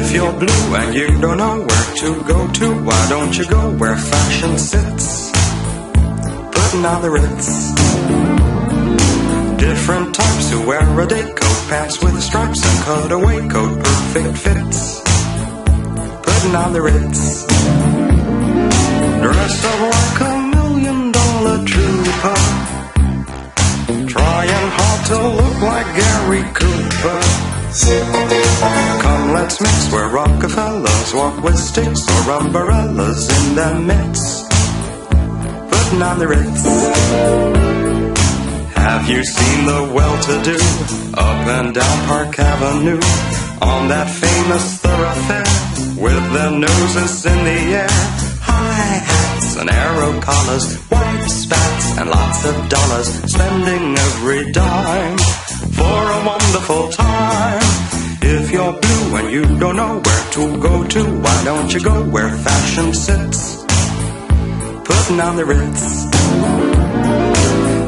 If you're blue and you don't know where to go to, why don't you go where fashion sits? Putting on the Ritz. Different types who wear a day coat, pants with stripes and cutaway coat, perfect fits. Putting on the Ritz. Dressed up like $1 million trooper, trying hard to look like Gary Cooper. Come, let's mix where Rockefellers walk with sticks or umbrellas in their midst. Putting on the Ritz. Have you seen the well-to-do up and down Park Avenue on that famous thoroughfare with their noses in the air? High hats and arrow collars, white spats and lots of dollars, spending every dime for a wonderful time. If you're blue and you don't know where to go to, why don't you go where fashion sits? Putting on the Ritz.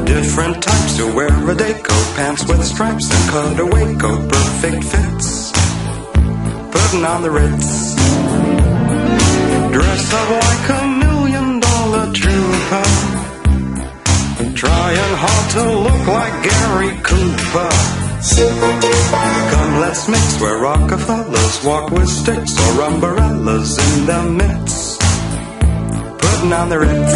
Different types who wear a day coat, pants with stripes and cutaway coat, perfect fits. Putting on the Ritz. Dressed up like $1 million trooper, trying hard to look like Gary Cooper. Come, let's mix where Rockefellers walk with sticks or umbrellas in their midst. Putting on the Ritz.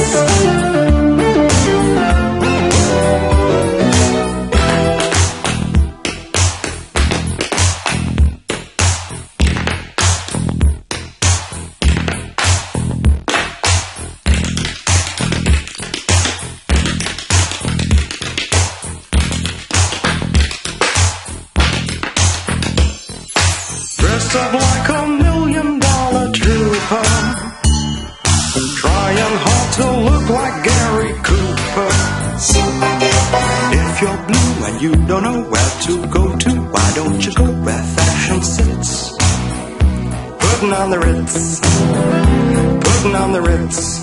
Dressed up like $1 million trooper, trying hard to look like Gary Cooper. If you're blue and you don't know where to go to, why don't you go where fashion sits? Putting on the Ritz. Putting on the Ritz.